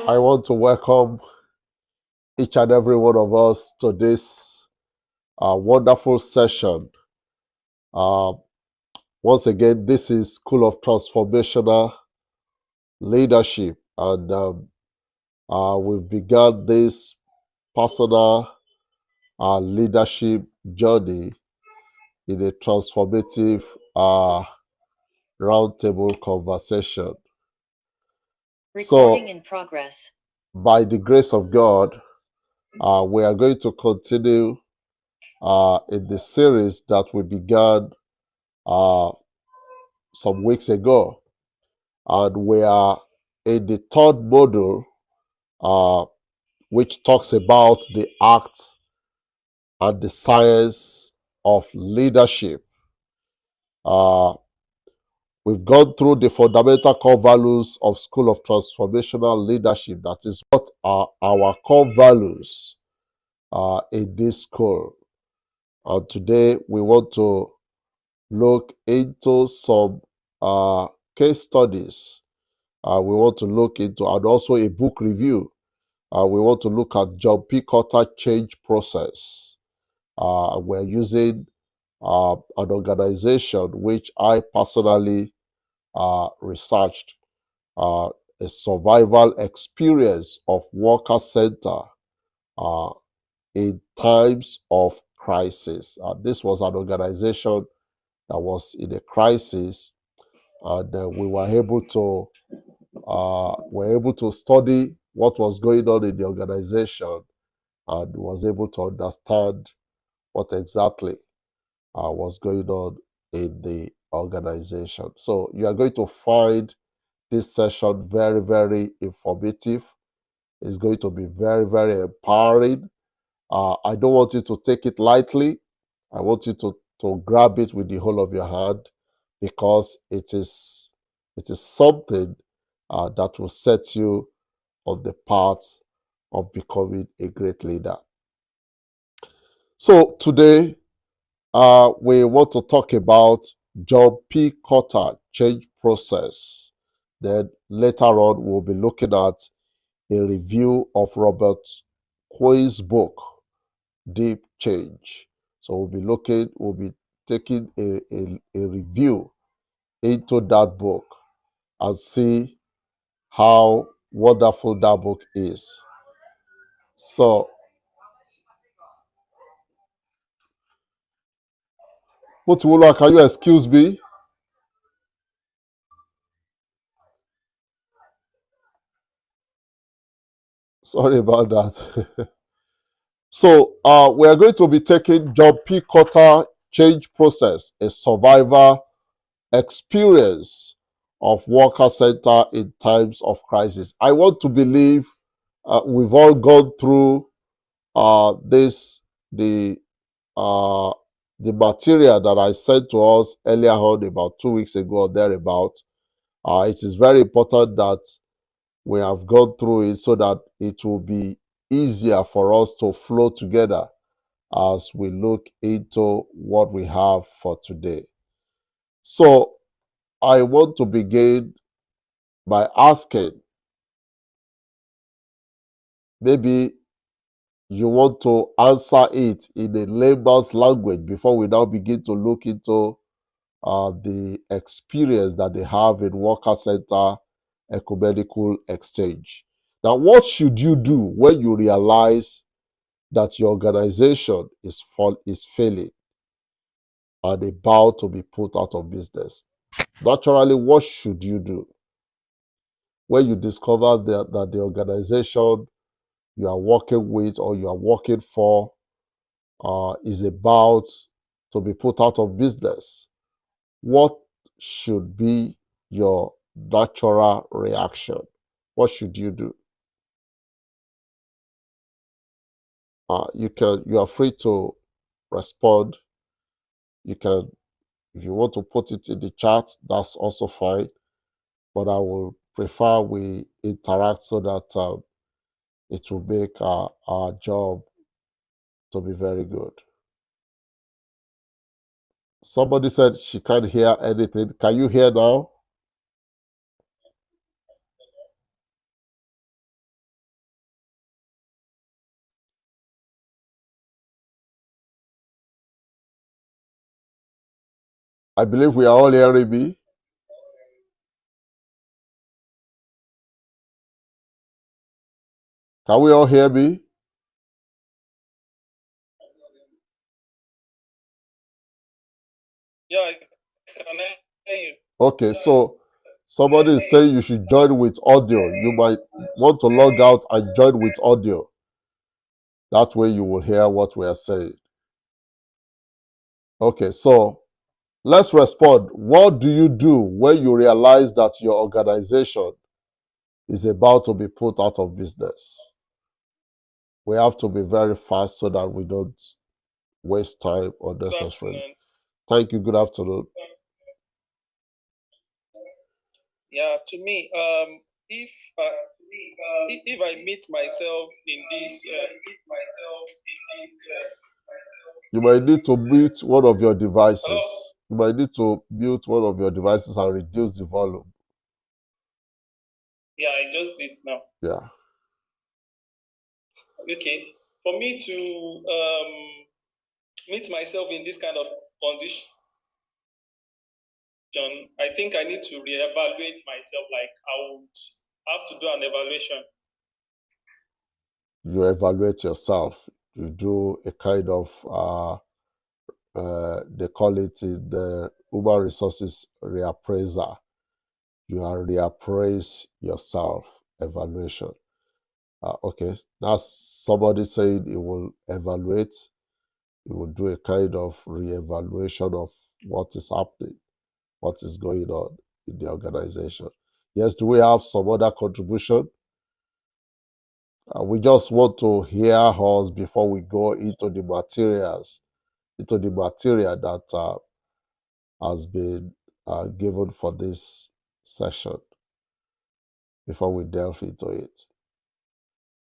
I want to welcome each and every one of us to this wonderful session. Uh, Once again, this is School of Transformational Leadership, and we've begun this personal leadership journey in a transformative roundtable conversation. Recording in progress. By the grace of God, we are going to continue in the series that we began some weeks ago, and we are in the third module, which talks about the art and the science of leadership. We've gone through the fundamental core values of School of Transformational Leadership. That is, what are our core values in this school. And today we want to look into some case studies. We want to look into, and also a book review. We want to look at John P. Kotter Change Process. We're using an organization which I personally researched, a survival experience of worker center in times of crisis. This was an organization that was in a crisis, and we were able to study what was going on in the organization, and was able to understand what exactly was going on in the organization. So you are going to find this session very, very informative. It's going to be very, very empowering. I don't want you to take it lightly. I want you to grab it with the whole of your hand, because it is something that will set you on the path of becoming a great leader. So today, we want to talk about John P. Kotter Change Process. Then later on, we'll be looking at a review of Robert Coy's book, Deep Change. So we'll be taking a review into that book and see how wonderful that book is. So, Mutula, can you excuse me? Sorry about that. So, we are going to be taking John P. Kotter Change Process, a survivor experience of worker center in times of crisis. I want to believe we've all gone through this the material that I sent to us earlier on, about 2 weeks ago or thereabout. It is very important that we have gone through it, so that it will be easier for us to flow together as we look into what we have for today. So I want to begin by asking, maybe you want to answer it in a layman's language before we now begin to look into the experience that they have in Worker Center Ecumenical Exchange. Now, what should you do when you realize that your organization is failing and about to be put out of business? Naturally, what should you do when you discover that the organization you are working with or you are working for is about to be put out of business? What should be your natural reaction? What should you do? You are free to respond. You can, if you want to put it in the chat, that's also fine. But I will prefer we interact, so that it will make our job to be very good. Somebody said she can't hear anything. Can you hear now? I believe we are all hearing me. Can we all hear me? Yeah, I can hear you. Okay, so somebody is saying you should join with audio. You might want to log out and join with audio. That way you will hear what we are saying. Okay, so let's respond. What do you do when you realize that your organization is about to be put out of business? We have to be very fast so that we don't waste time Good unnecessarily. afternoon. Thank you. Good afternoon. Yeah, to me, if if I meet myself in this, You might need to mute one of your hello, devices. You might need to mute one of your devices and reduce the volume. yeah, I just did now. Yeah. Okay, for me to meet myself in this kind of condition, I think I need to reevaluate myself. Like I would have to do an evaluation. You evaluate yourself. You do a kind of, they call it in the human resources reappraiser. You are reappraise yourself, evaluation. Okay, that's somebody saying it will evaluate. It will do a kind of re-evaluation of what is happening, what is going on in the organization. Yes, do we have some other contribution? We just want to hear us before we go into the materials, into the material that has been given for this session before we delve into it.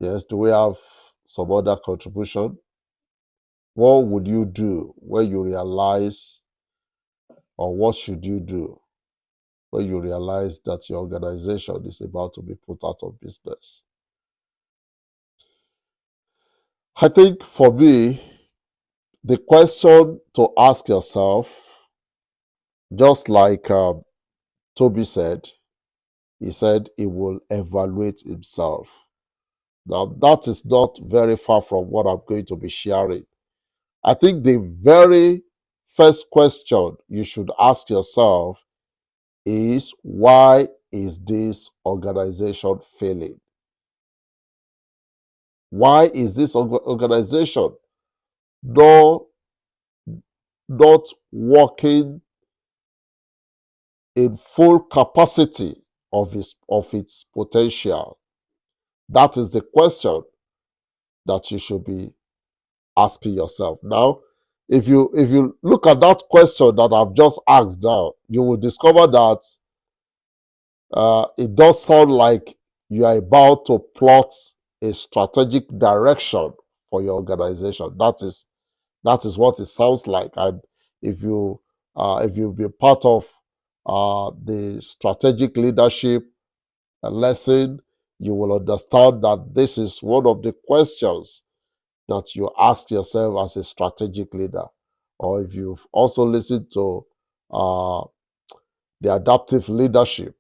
Yes, do we have some other contribution? What would you do when you realize, or what should you do when you realize that your organization is about to be put out of business? I think for me, the question to ask yourself, just like Toby said, he said he will evaluate himself. Now, that is not very far from what I'm going to be sharing. I think the very first question you should ask yourself is, why is this organization failing? Why is this organization not, not working in full capacity of its potential? That is the question that you should be asking yourself. Now, if you look at that question that I've just asked now, you will discover that it does sound like you are about to plot a strategic direction for your organization. That is what it sounds like. And if you've been part of the strategic leadership lesson, you will understand that this is one of the questions that you ask yourself as a strategic leader. Or if you've also listened to uh, the adaptive leadership,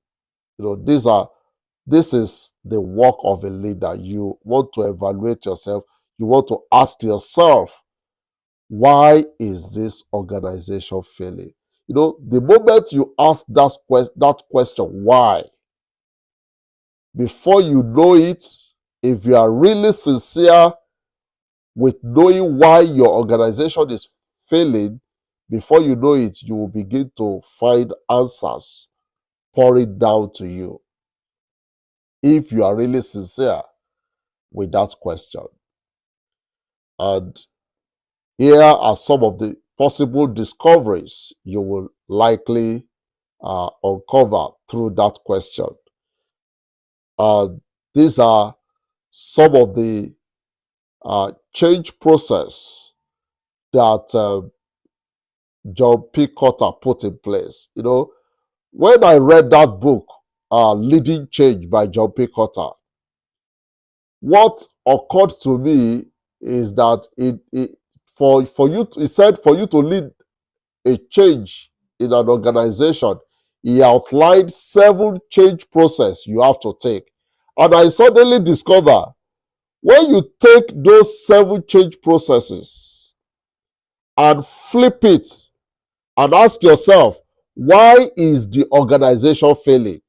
this is the work of a leader. You want to evaluate yourself. You want to ask yourself, why is this organization failing? The moment you ask that question, why, before you know it, if you are really sincere with knowing why your organization is failing, before you know it, you will begin to find answers pouring down to you if you are really sincere with that question. And here are some of the possible discoveries you will likely uncover through that question. And these are some of the change process that John P. Kotter put in place. When I read that book, Leading Change by John P. Kotter, what occurred to me is that it said for you to lead a change in an organization, he outlined 7 change process you have to take. And I suddenly discover when you take those 7 change processes and flip it and ask yourself, why is the organization failing?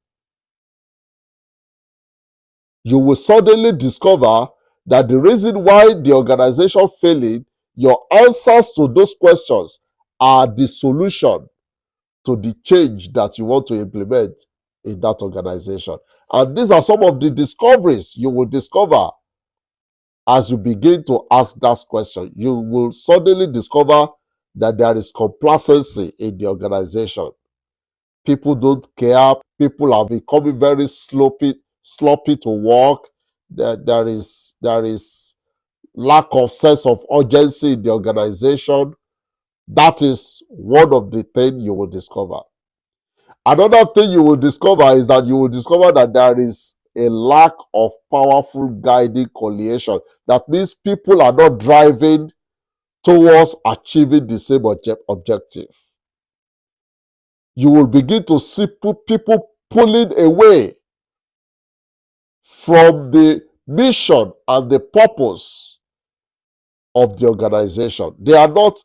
You will suddenly discover that the reason why the organization failing, your answers to those questions are the solution to the change that you want to implement in that organization. And these are some of the discoveries you will discover as you begin to ask that question. You will suddenly discover that there is complacency in the organization. People don't care. People are becoming very sloppy to work. There is lack of sense of urgency in the organization. That is one of the things you will discover. Another thing you will discover is that you will discover that there is a lack of powerful guiding coalition. That means people are not driving towards achieving the same objective. You will begin to see people pulling away from the mission and the purpose of the organization. They are not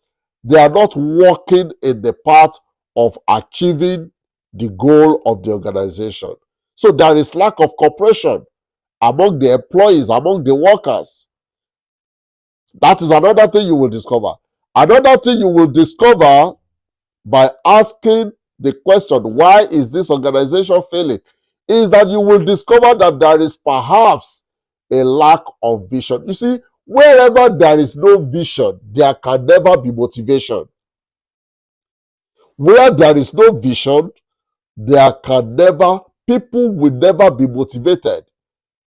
working in the path of achieving the goal of the organization. So there is lack of cooperation among the employees, among the workers. That is another thing you will discover. Another thing you will discover by asking the question, why is this organization failing, is that you will discover that there is perhaps a lack of vision. You see, wherever there is no vision, there can never be motivation. Where there is no vision, people will never be motivated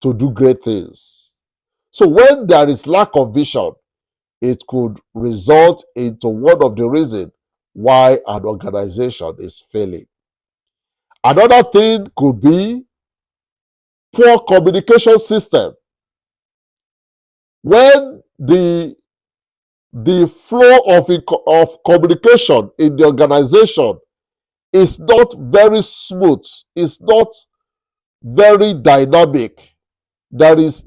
to do great things. So when there is lack of vision, it could result into one of the reasons why an organization is failing. Another thing could be poor communication system. When the flow of communication in the organization is not very smooth, is not very dynamic, there is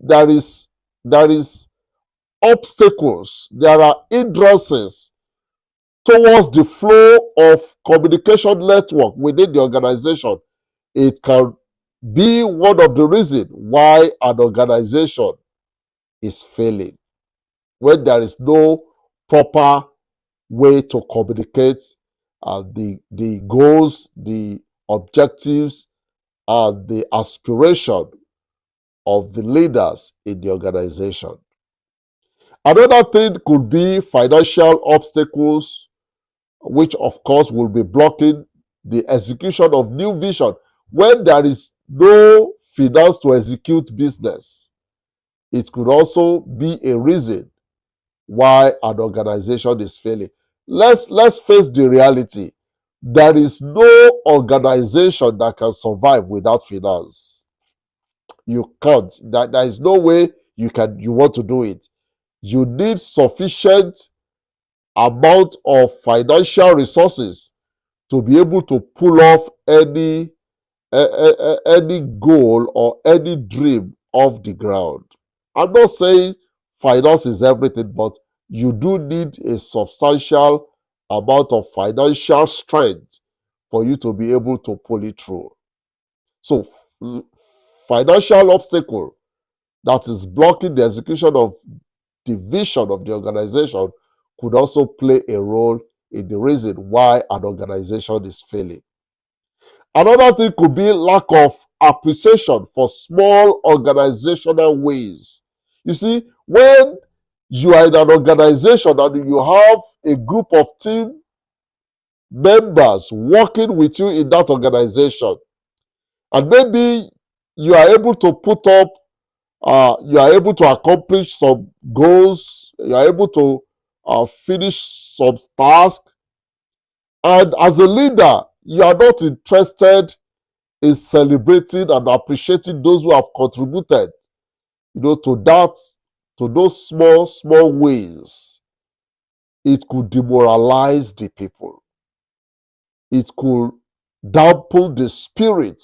obstacles, there are hindrances towards the flow of communication network within the organization. It can be one of the reasons why an organization is failing. When there is no proper way to communicate the goals, the objectives, and the aspiration of the leaders in the organization. Another thing could be financial obstacles, which of course will be blocking the execution of new vision. When there is no finance to execute business, it could also be a reason why an organization is failing. Let's face the reality. There is no organization that can survive without finance. You can't. There is no way you want to do it. You need sufficient amount of financial resources to be able to pull off any goal or any dream off the ground. I'm not saying finance is everything, but you do need a substantial amount of financial strength for you to be able to pull it through. So, financial obstacle that is blocking the execution of the vision of the organization could also play a role in the reason why an organization is failing. Another thing could be lack of appreciation for small organizational ways. You see, when you are in an organization and you have a group of team members working with you in that organization, and maybe you are able to put up, you are able to accomplish some goals, you are able to finish some tasks, and as a leader, you are not interested in celebrating and appreciating those who have contributed, to those small wins. It could demoralize the people. it could dampen the spirit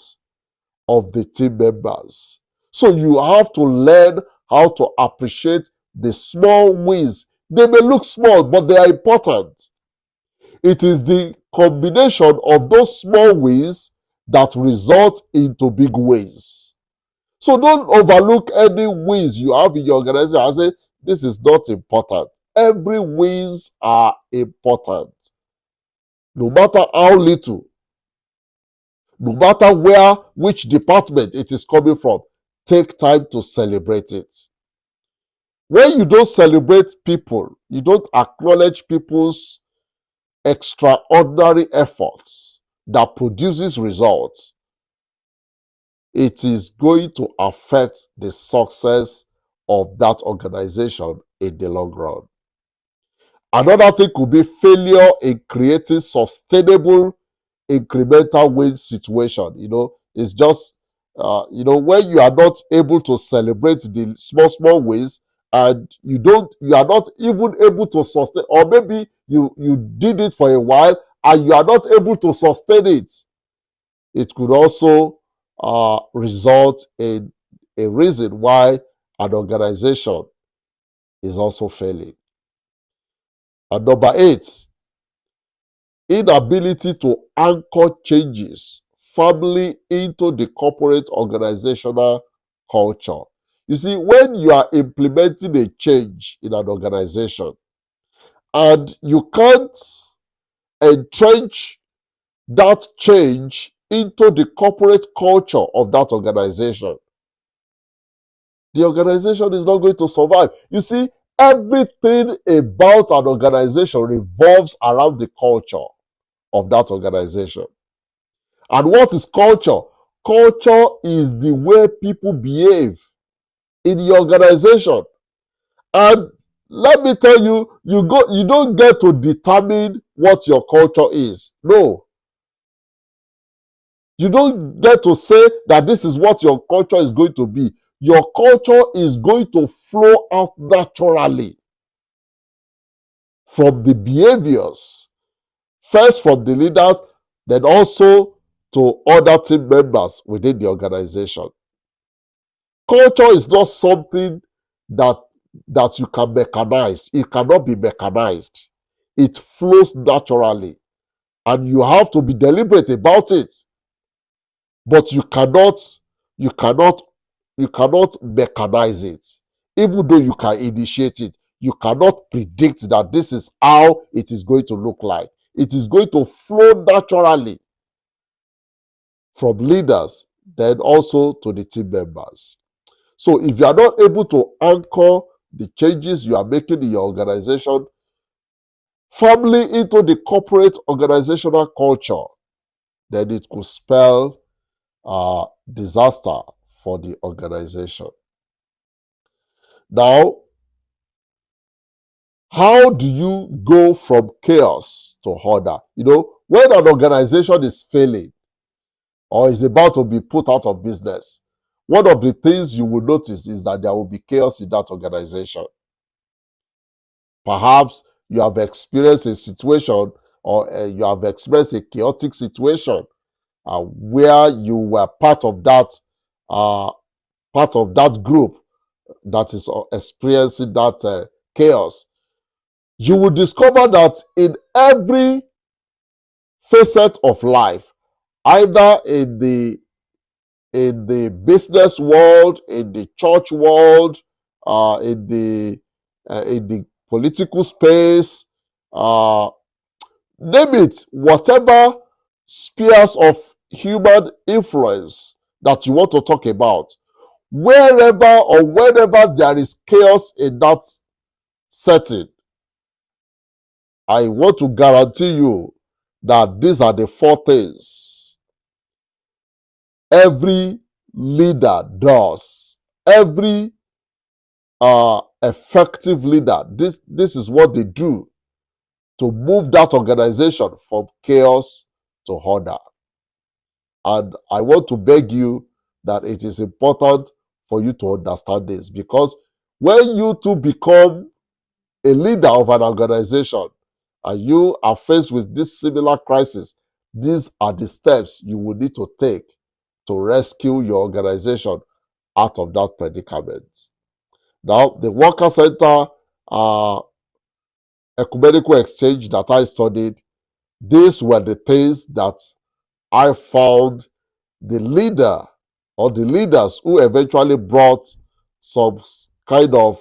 of the team members. So you have to learn how to appreciate the small wins. They may look small, but they are important. It is the combination of those small wins that result into big wins. So don't overlook any wins you have in your organization and say, this is not important. Every wins are important. No matter how little, no matter which department it is coming from, take time to celebrate it. When you don't celebrate people, you don't acknowledge people's extraordinary efforts that produces results, it is going to affect the success of that organization in the long run. Another thing could be failure in creating sustainable incremental win situation. It's just when you are not able to celebrate the small wins, and you are not even able to sustain, or maybe you did it for a while and you are not able to sustain it. It could also result in a reason why an organization is also failing. And number 8, inability to anchor changes firmly into the corporate organizational culture. You see, when you are implementing a change in an organization and you can't entrench that change into the corporate culture of that organization, the organization is not going to survive. You see, everything about an organization revolves around the culture of that organization. And what is culture? Culture is the way people behave in the organization. And let me tell you, you don't get to determine what your culture is. No. You don't get to say that this is what your culture is going to be. Your culture is going to flow out naturally from the behaviors, first from the leaders, then also to other team members within the organization. Culture is not something that you can mechanize. It cannot be mechanized. It flows naturally, and you have to be deliberate about it. But you cannot mechanize it. Even though you can initiate it, you cannot predict that this is how it is going to look like. It is going to flow naturally from leaders, then also to the team members. So if you are not able to anchor the changes you are making in your organization firmly into the corporate organizational culture, then it could spell disaster for the organization. Now, how do you go from chaos to order? When an organization is failing or is about to be put out of business, one of the things you will notice is that there will be chaos in that organization. Perhaps you have experienced a situation, or you have experienced a chaotic situation where you were part of that group that is experiencing that chaos. You will discover that in every facet of life, either in the business world, in the church world, in the political space, name it, whatever spheres of human influence that you want to talk about, wherever or whenever there is chaos in that setting, I want to guarantee you that these are the 4 things every leader does. Every effective leader, this is what they do to move that organization from chaos to order. And I want to beg you that it is important for you to understand this, because when you too become a leader of an organization and you are faced with this similar crisis, These are the steps you will need to take to rescue your organization out of that predicament. Now, the Worker Center ecumenical exchange that I studied, these were the things that I found the leader or the leaders who eventually brought some kind of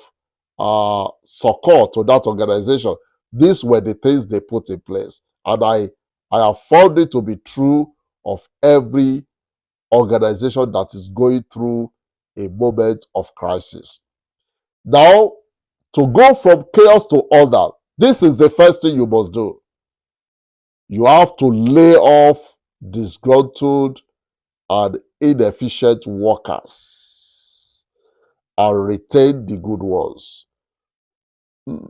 support to that organization. These were the things they put in place. And I have found it to be true of every organization that is going through a moment of crisis. Now, to go from chaos to order, this is the first thing you must do. You have to lay off disgruntled and inefficient workers and retain the good ones.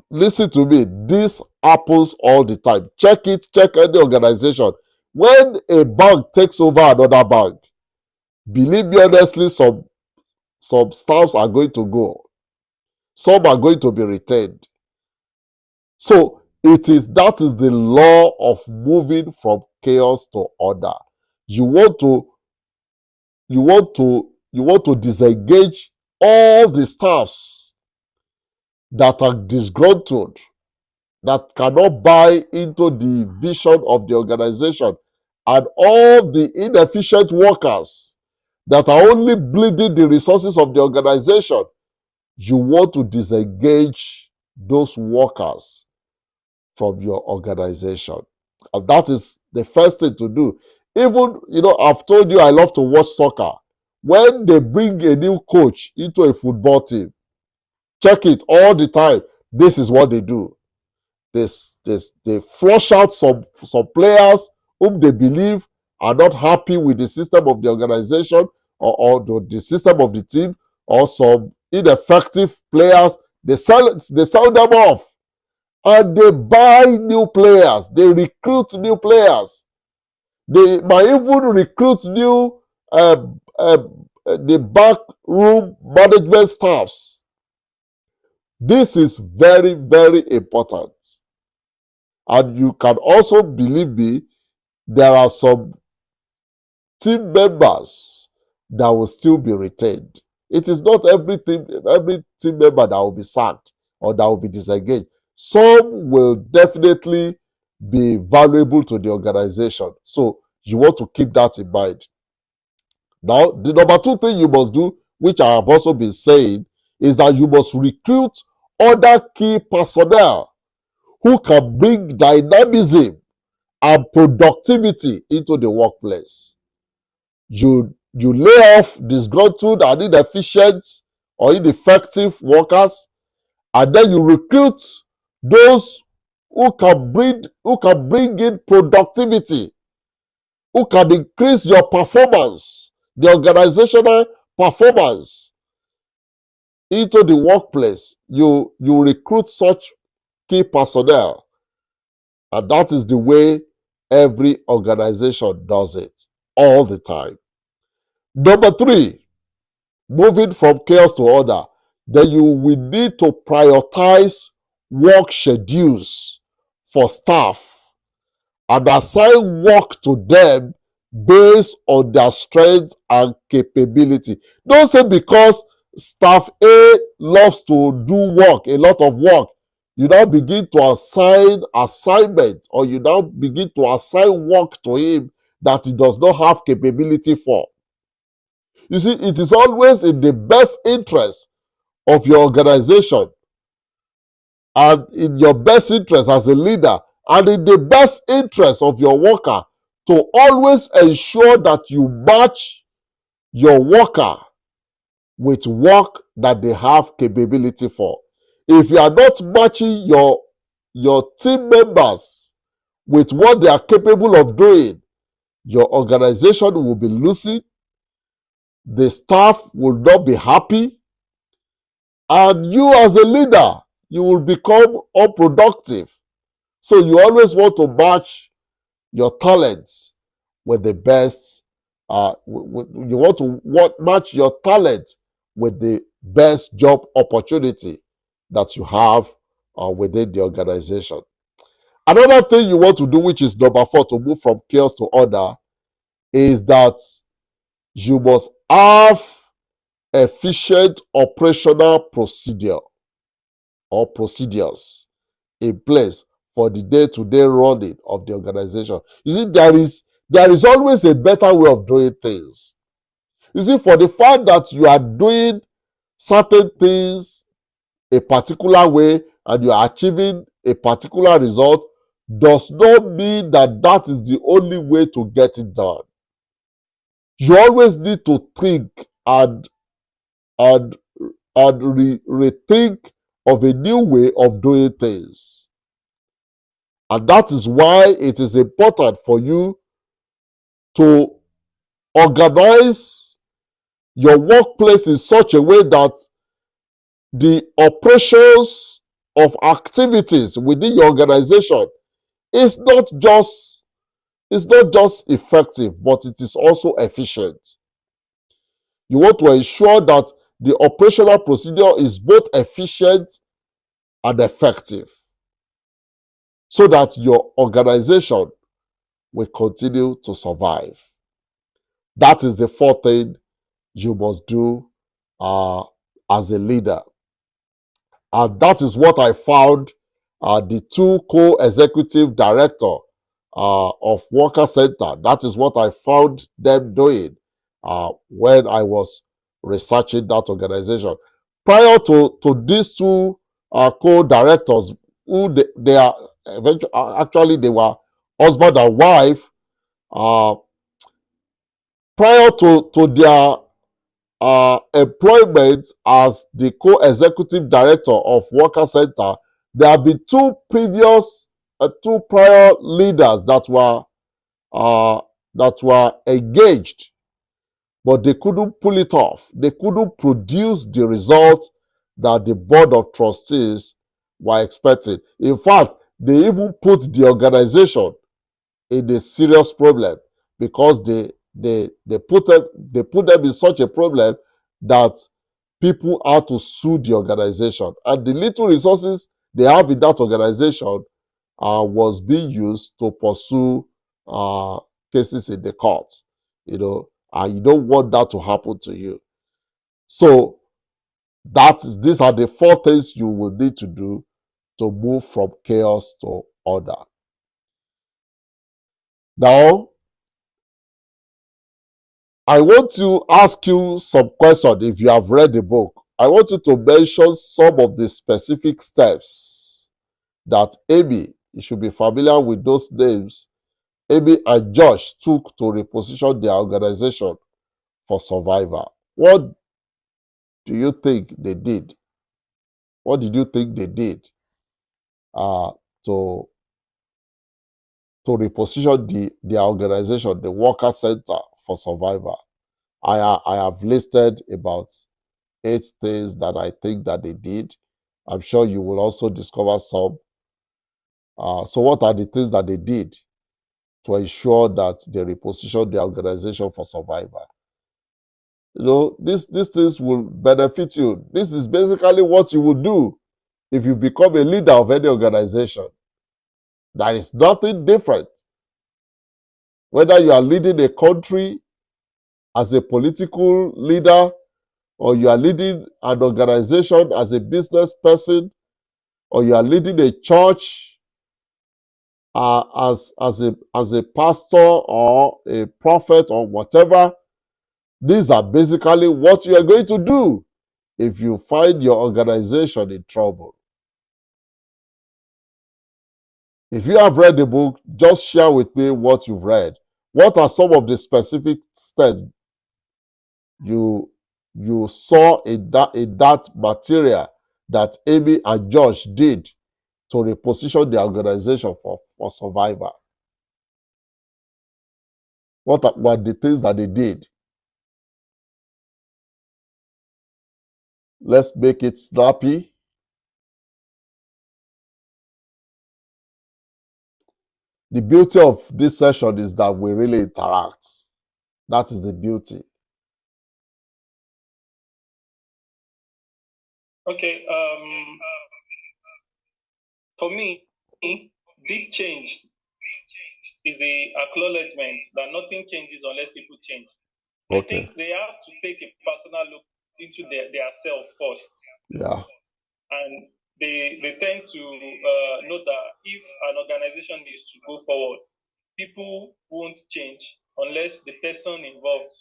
Listen to me, this happens all the time. Check it, check any organization. When a bank takes over another bank, believe me honestly, some staffs are going to go. Some are going to be retained. So that is the law of moving from chaos to order. You want to disengage all the staffs that are disgruntled, that cannot buy into the vision of the organization, and all the inefficient workers that are only bleeding the resources of the organization. You want to disengage those workers from your organization. And that is the first thing to do. Even, I've told you I love to watch soccer. When they bring a new coach into a football team, check it all the time. This is what they do. They flush out some players whom they believe are not happy with the system of the organization or the system of the team, or some ineffective players. They sell them off, and they buy new players. They recruit new players. They might even recruit new the backroom management staffs. This is very, very important. And you can also believe me, there are some team members that will still be retained. It is not every team member that will be sacked or that will be disengaged. Some will definitely be valuable to the organization. So you want to keep that in mind. Now, the number two thing you must do, which I have also been saying, is that you must recruit other key personnel who can bring dynamism and productivity into the workplace. You lay off disgruntled and inefficient or ineffective workers, and then you recruit those who can bring in productivity, who can increase your performance, the organizational performance into the workplace. You recruit such key personnel, and that is the way every organization does it all the time. Number three, moving from chaos to order, then you will need to prioritize work schedules for staff and assign work to them based on their strength and capability. Don't say because staff A loves to do work, a lot of work, you now begin to assign assignment, or you now begin to assign work to him that he does not have capability for. You see, it is always in the best interest of your organization and in your best interest as a leader and in the best interest of your worker to always ensure that you match your worker with work that they have capability for. If you are not matching your team members with what they are capable of doing, your organization will be losing, the staff will not be happy, and you as a leader, you will become unproductive. So you always want to match your talents with the best. You want to match your talent with the best job opportunity that you have within the organization. Another thing you want to do, which is number 4, to move from chaos to order, is that you must have efficient operational procedure or procedures in place for the day-to-day running of the organization. You see, there is always a better way of doing things. You see, for the fact that you are doing certain things a particular way and you are achieving a particular result does not mean that that is the only way to get it done. You always need to think and rethink of a new way of doing things. And that is why it is important for you to organize your workplace in such a way that the operations of activities within your organization is not just effective, but it is also efficient. You want to ensure that the operational procedure is both efficient and effective so that your organization will continue to survive. That is the 4th thing you must do as a leader. And that is what I found the 2 co-executive director of Worker Center. That is what I found them doing when I was researching that organization. Prior to these 2 co-directors, who they are eventually, actually they were husband and wife. Prior to their employment as the co-executive director of Worker Center, there have been 2 prior leaders that were engaged, but they couldn't pull it off. They couldn't produce the result that the board of trustees were expecting. In fact, they even put the organization in a serious problem because they put them in such a problem that people had to sue the organization, and the little resources they have in that organization was being used to pursue cases in the court. And you don't want that to happen to you. So these are the 4 things you will need to do to move from chaos to order. Now, I want to ask you some questions. If you have read the book, I want you to mention some of the specific steps that Amy, you should be familiar with those names, Amy and Josh took to reposition their organization for survival. What do you think they did? What did you think they did uh, to reposition their organization, the Worker Center, for survival? I have listed about 8 things that I think that they did. I'm sure you will also discover some. So what are the things that they did to ensure that they reposition the organization for survival? These things will benefit you. This is basically what you will do if you become a leader of any organization. There is nothing different. Whether you are leading a country as a political leader, or you are leading an organization as a business person, or you are leading a church as a pastor or a prophet or whatever, these are basically what you are going to do if you find your organization in trouble. If you have read the book, just share with me what you've read. What are some of the specific steps you saw in that material that Amy and Josh did to reposition the organization for survival? What were the things that they did? Let's make it snappy. The beauty of this session is that we really interact. That is the beauty. Okay. For me, deep change is the acknowledgement that nothing changes unless people change. I think they have to take a personal look into their self first. Yeah. And they tend to know that if an organization is to go forward, people won't change unless the person involved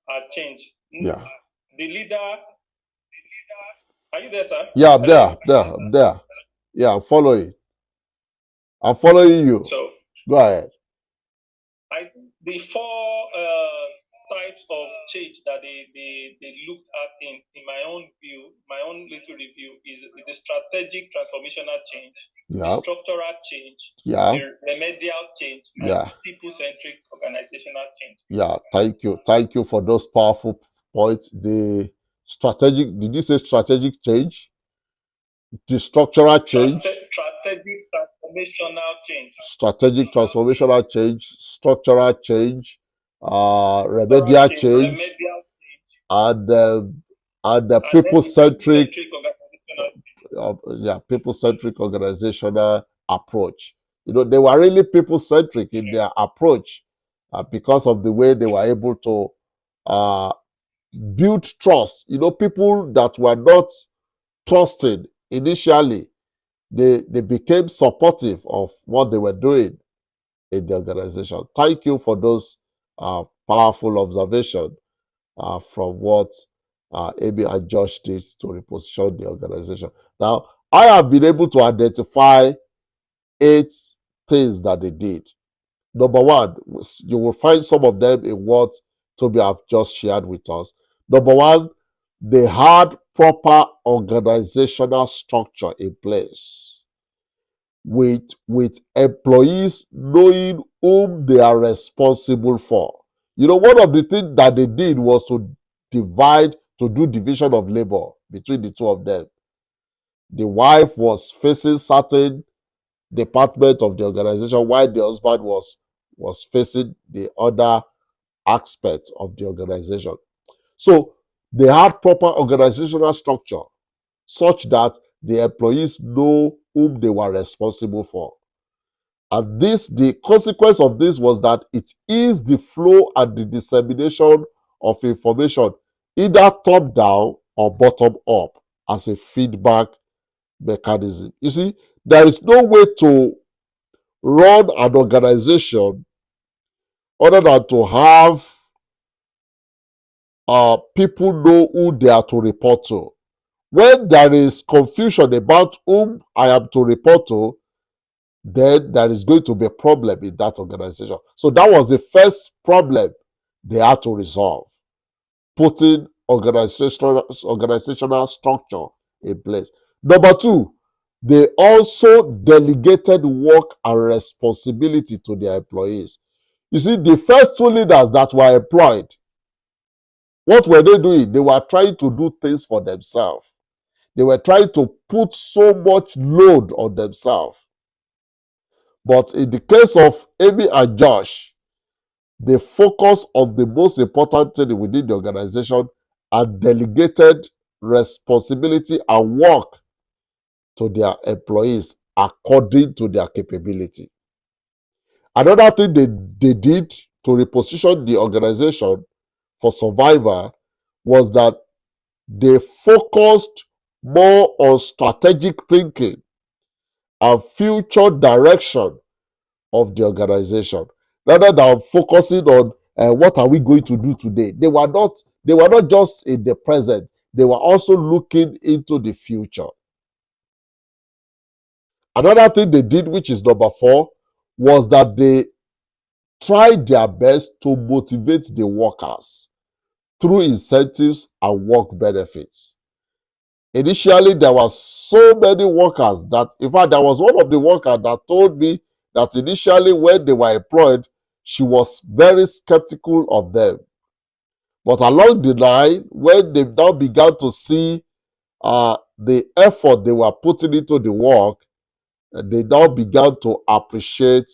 are changed. Yeah. The leader. Are you there, sir? Yeah, I'm there. Yeah, I'm following. I'm following you. So go ahead. The four types of change that they looked at in my own view, my own little review, is the strategic transformational change, the structural change, the remedial change, and people-centric organizational change. Yeah, thank you for those powerful points. The strategic, did you say strategic change? The structural change? Strategic transformational change. Strategic transformational change, structural change, remedial change, and the people-centric, people-centric organizational approach. You know, they were really people-centric in their approach because of the way they were able to build trust. You know, people that were not trusted initially, they became supportive of what they were doing in the organization. Thank you for those powerful observations from what Amy and Josh did to reposition the organization. Now, I have been able to identify 8 things that they did. Number one, you will find some of them in what Toby have just shared with us. Number one, they had proper organizational structure in place with employees knowing whom they are responsible for. You know, one of the things that they did was to do division of labor between the two of them. The wife was facing certain department of the organization while the husband was facing the other aspects of the organization. So they had proper organizational structure such that the employees know whom they were responsible for. And the consequence of this was that it eased the flow and the dissemination of information, either top down or bottom up, as a feedback mechanism. You see, there is no way to run an organization other than to have people know who they are to report to. When there is confusion about whom I am to report to, then there is going to be a problem in that organization. So that was the first problem they had to resolve, putting organizational structure in place. Number two, they also delegated work and responsibility to their employees. You see, the first 2 leaders that were employed, what were they doing? They were trying to do things for themselves. They were trying to put so much load on themselves. But in the case of Amy and Josh, they focused on the most important thing within the organization and delegated responsibility and work to their employees according to their capability. Another thing they did to reposition the organization for survival was that they focused more on strategic thinking and future direction of the organization rather than focusing on what are we going to do today. They were not just in the present, they were also looking into the future. Another thing they did, which is number 4, was that they tried their best to motivate the workers through incentives and work benefits. Initially, there were so many workers that, in fact, there was one of the workers that told me that initially when they were employed, she was very skeptical of them. But along the line, when they now began to see the effort they were putting into the work, they now began to appreciate,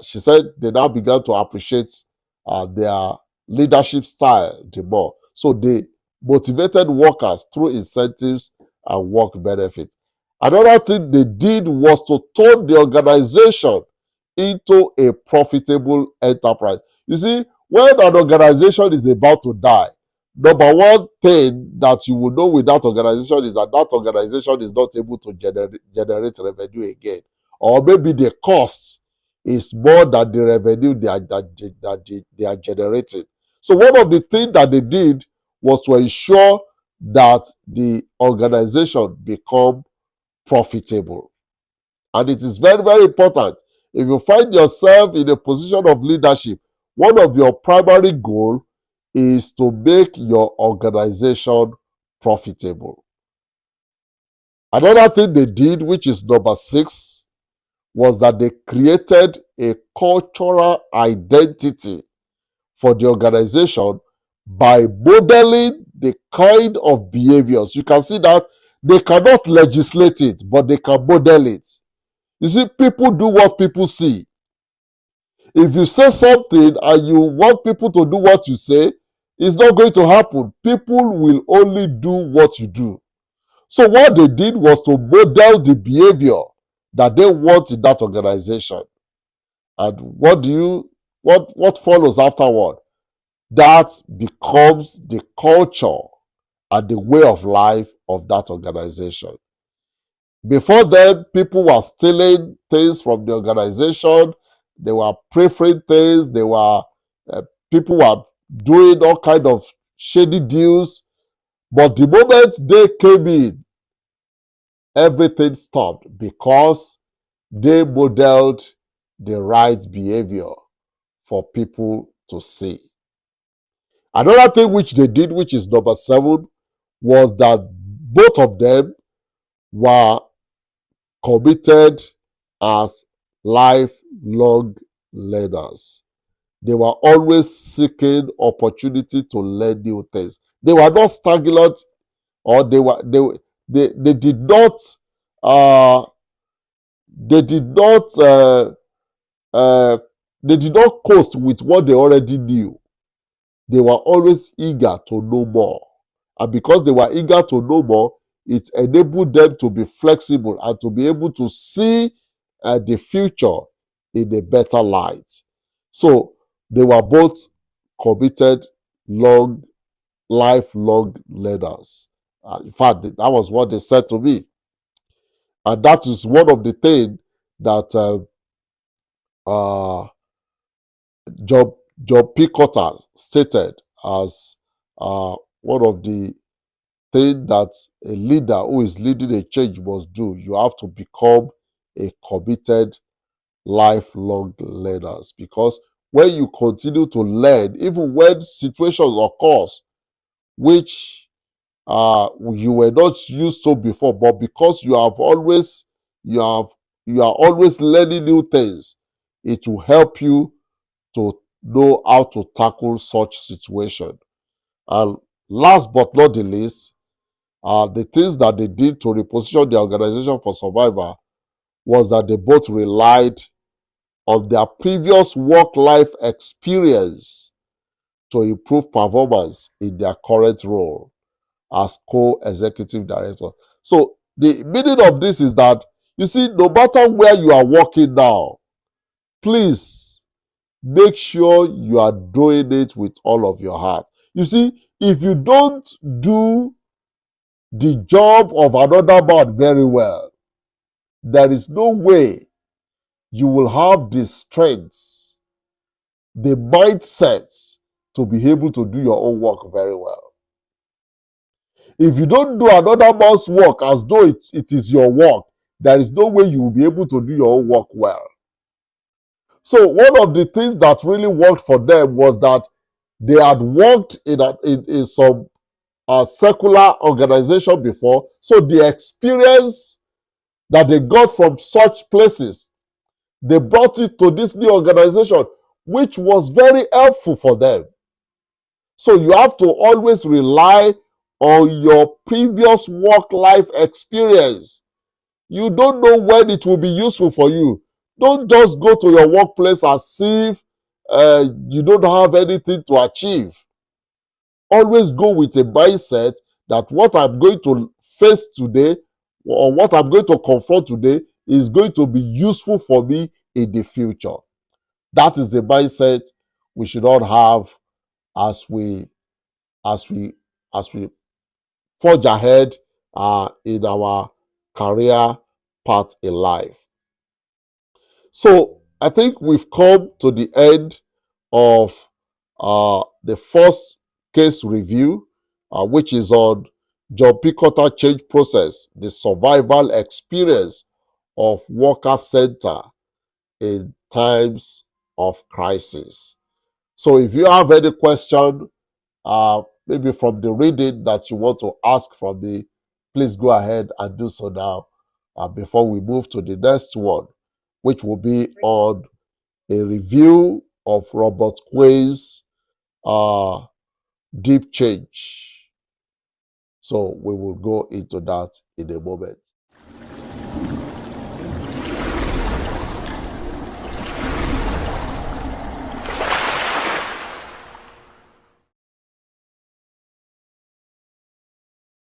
she said they now began to appreciate their leadership style the more. So they motivated workers through incentives and work benefits. Another thing they did was to turn the organization into a profitable enterprise. You see, when an organization is about to die, number one thing that you will know with that organization is that that organization is not able to generate revenue again. Or maybe the cost is more than the revenue they are generating. So one of the things that they did was to ensure that the organization become profitable. And it is very, very important. If you find yourself in a position of leadership, one of your primary goals is to make your organization profitable. Another thing they did, which is number 6, was that they created a cultural identity for the organization by modeling the kind of behaviors. You can see that they cannot legislate it, but they can model it. You see, people do what people see. If you say something and you want people to do what you say, it's not going to happen. People will only do what you do. So what they did was to model the behavior that they want in that organization. And what follows afterward? That becomes the culture and the way of life of that organization. Before then, people were stealing things from the organization. They were preferring things. People were doing all kind of shady deals. But the moment they came in, everything stopped because they modeled the right behavior for people to see. Another thing which they did, which is number 7, was that both of them were committed as lifelong learners. They were always seeking opportunity to learn new things. They were not stagnant, or they did not uh, they did not they did not coast with what they already knew. They were always eager to know more. And because they were eager to know more, it enabled them to be flexible and to be able to see the future in a better light. So they were both committed, lifelong learners. In fact, that was what they said to me. And that is one of the things that uh, John, P. Kotter stated as one of the things that a leader who is leading a change must do. You have to become a committed, lifelong learners, because when you continue to learn, even when situations occur which you were not used to before, but because you are always learning new things, it will help you to know how to tackle such situation. And last but not the least, the things that they did to reposition the organization for survival was that they both relied on their previous work-life experience to improve performance in their current role as co-executive director. So the meaning of this is that, you see, no matter where you are working now, please make sure you are doing it with all of your heart. You see, if you don't do the job of another man very well, there is no way you will have the strength, the mindset to be able to do your own work very well. If you don't do another man's work as though it is your work, there is no way you will be able to do your own work well. So one of the things that really worked for them was that they had worked in some secular organization before. So the experience that they got from such places, they brought it to this new organization, which was very helpful for them. So you have to always rely on your previous work-life experience. You don't know when it will be useful for you. Don't just go to your workplace as if you don't have anything to achieve. Always go with a mindset that what I'm going to face today, or what I'm going to confront today is going to be useful for me in the future. That is the mindset we should all have as we as we as we forge ahead in our career path in life. So I think we've come to the end of the first case review, which is on John P. Kotter Change Process, the survival experience of worker center in times of crisis. So if you have any question, maybe from the reading that you want to ask from me, please go ahead and do so now before we move to the next one, which will be on a review of Robert Quay's uh, Deep Change. So we will go into that in a moment.